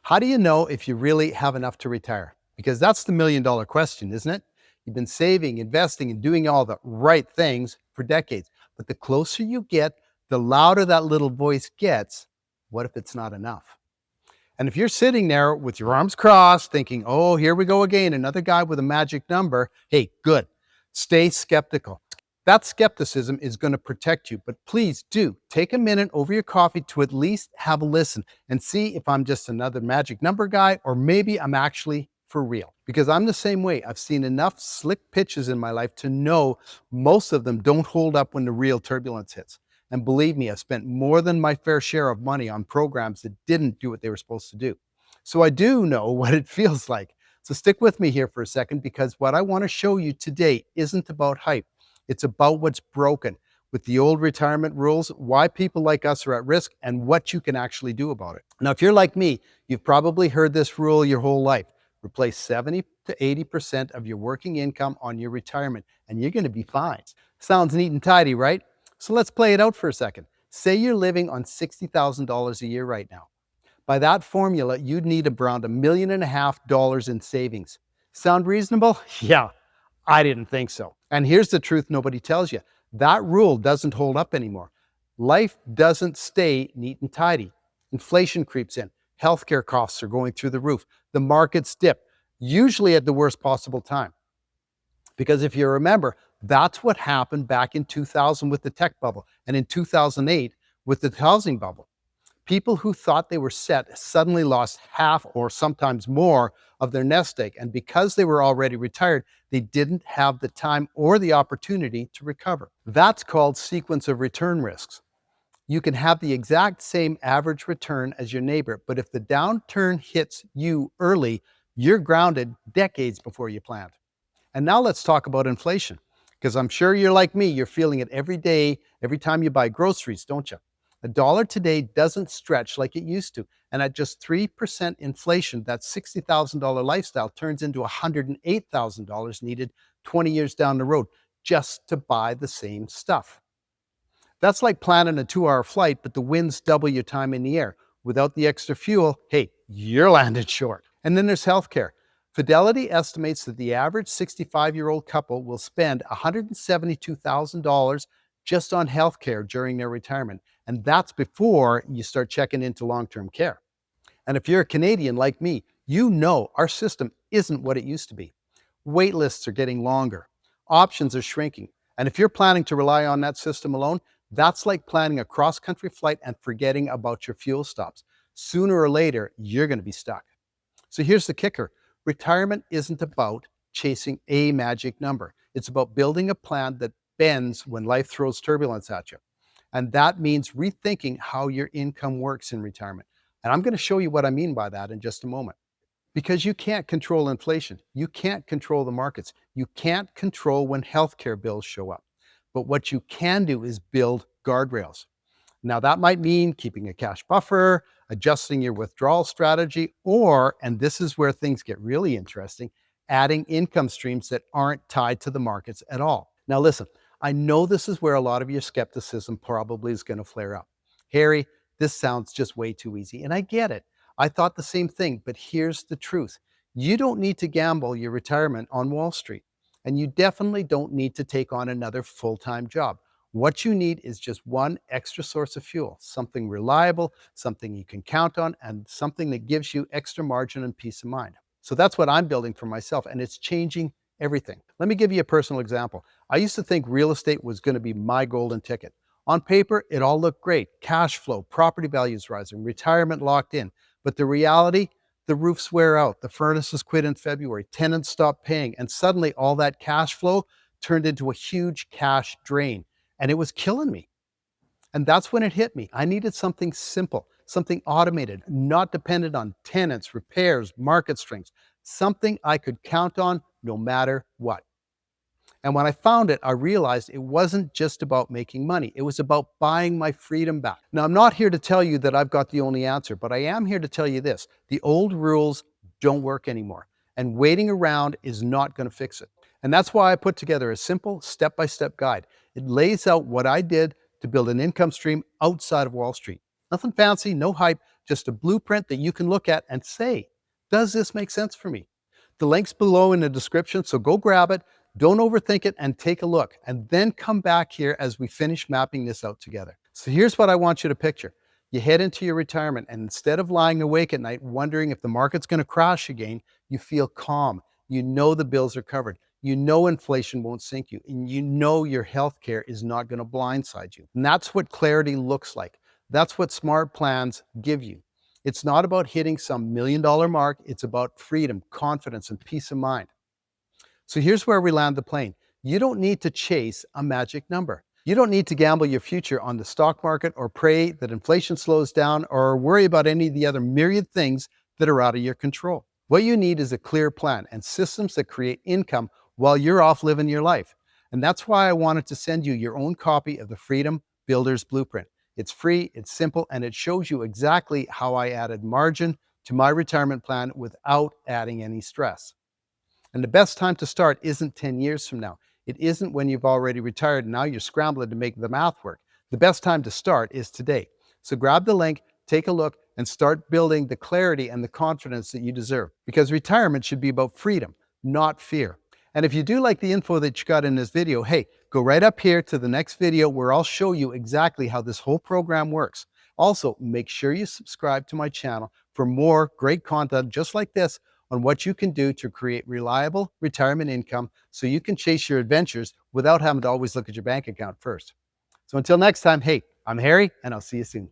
How do you know if you really have enough to retire? Because that's the $1 million question, isn't it? You've been saving, investing, and doing all the right things for decades. But the closer you get, the louder that little voice gets. What if it's not enough? And if you're sitting there with your arms crossed, thinking, oh, here we go again, another guy with a magic number, hey, good. Stay skeptical. That skepticism is going to protect you, but please do take a minute over your coffee to at least have a listen and see if I'm just another magic number guy or maybe I'm actually for real. Because I'm the same way. I've seen enough slick pitches in my life to know most of them don't hold up when the real turbulence hits. And believe me, I've spent more than my fair share of money on programs that didn't do what they were supposed to do. So I do know what it feels like. So stick with me here for a second because what I want to show you today isn't about hype. It's about what's broken with the old retirement rules, why people like us are at risk, and what you can actually do about it. Now, if you're like me, you've probably heard this rule your whole life. Replace 70 to 80% of your working income on your retirement, and you're going to be fine. Sounds neat and tidy, right? So let's play it out for a second. Say you're living on $60,000 a year right now. By that formula, you'd need around $1.5 million in savings. Sound reasonable? Yeah, I didn't think so. And here's the truth nobody tells you. That rule doesn't hold up anymore. Life doesn't stay neat and tidy. Inflation creeps in. Healthcare costs are going through the roof. The markets dip, usually at the worst possible time. Because if you remember, that's what happened back in 2000 with the tech bubble and in 2008 with the housing bubble. People who thought they were set suddenly lost half or sometimes more of their nest egg. And because they were already retired, they didn't have the time or the opportunity to recover. That's called sequence of return risks. You can have the exact same average return as your neighbor, but if the downturn hits you early, you're grounded decades before you planned. And now let's talk about inflation, because I'm sure you're like me, you're feeling it every day, every time you buy groceries, don't you? A dollar today doesn't stretch like it used to. And at just 3% inflation, that $60,000 lifestyle turns into $108,000 needed 20 years down the road just to buy the same stuff. That's like planning a 2-hour flight, but the winds double your time in the air. Without the extra fuel, hey, you're landed short. And then there's healthcare. Fidelity estimates that the average 65-year-old couple will spend $172,000 just on healthcare during their retirement. And that's before you start checking into long-term care. And if you're a Canadian like me, you know our system isn't what it used to be. Wait lists are getting longer. Options are shrinking. And if you're planning to rely on that system alone, that's like planning a cross-country flight and forgetting about your fuel stops. Sooner or later, you're going to be stuck. So here's the kicker. Retirement isn't about chasing a magic number. It's about building a plan that bends when life throws turbulence at you. And that means rethinking how your income works in retirement. And I'm going to show you what I mean by that in just a moment. Because you can't control inflation. You can't control the markets. You can't control when healthcare bills show up. But what you can do is build guardrails. Now, that might mean keeping a cash buffer, adjusting your withdrawal strategy, or, and this is where things get really interesting, adding income streams that aren't tied to the markets at all. Now, listen, I know this is where a lot of your skepticism probably is going to flare up. Harry, this sounds just way too easy. And I get it. I thought the same thing, but here's the truth. You don't need to gamble your retirement on Wall Street, and you definitely don't need to take on another full-time job. What you need is just one extra source of fuel, something reliable, something you can count on, and something that gives you extra margin and peace of mind. So that's what I'm building for myself, and it's changing everything. Let me give you a personal example. I used to think real estate was going to be my golden ticket. On paper, it all looked great. Cash flow, property values rising, retirement locked in. But the reality, the roofs wear out, the furnaces quit in February, tenants stopped paying, and suddenly all that cash flow turned into a huge cash drain. And it was killing me. And that's when it hit me. I needed something simple, something automated, not dependent on tenants, repairs, market strengths, something I could count on no matter what. And when I found it, I realized it wasn't just about making money. It was about buying my freedom back. Now, I'm not here to tell you that I've got the only answer, but I am here to tell you this. The old rules don't work anymore, and waiting around is not going to fix it. And that's why I put together a simple step-by-step guide. It lays out what I did to build an income stream outside of Wall Street. Nothing fancy, no hype, just a blueprint that you can look at and say, does this make sense for me? The link's below in the description, so go grab it. Don't overthink it and take a look, and then come back here as we finish mapping this out together. So here's what I want you to picture. You head into your retirement, and instead of lying awake at night wondering if the market's going to crash again, you feel calm. You know the bills are covered. You know inflation won't sink you, and you know your health care is not going to blindside you. And that's what clarity looks like. That's what smart plans give you. It's not about hitting some $1 million mark. It's about freedom, confidence, and peace of mind. So here's where we land the plane. You don't need to chase a magic number. You don't need to gamble your future on the stock market or pray that inflation slows down or worry about any of the other myriad things that are out of your control. What you need is a clear plan and systems that create income while you're off living your life. And that's why I wanted to send you your own copy of the Freedom Builders Blueprint. It's free, it's simple, and it shows you exactly how I added margin to my retirement plan without adding any stress. And the best time to start isn't 10 years from now. It isn't when you've already retired and now you're scrambling to make the math work. The best time to start is today. So grab the link, take a look, and start building the clarity and the confidence that you deserve. Because retirement should be about freedom, not fear. And if you do like the info that you got in this video, hey, go right up here to the next video where I'll show you exactly how this whole program works. Also, make sure you subscribe to my channel for more great content just like this on what you can do to create reliable retirement income so you can chase your adventures without having to always look at your bank account first. So until next time, hey, I'm Harry, and I'll see you soon.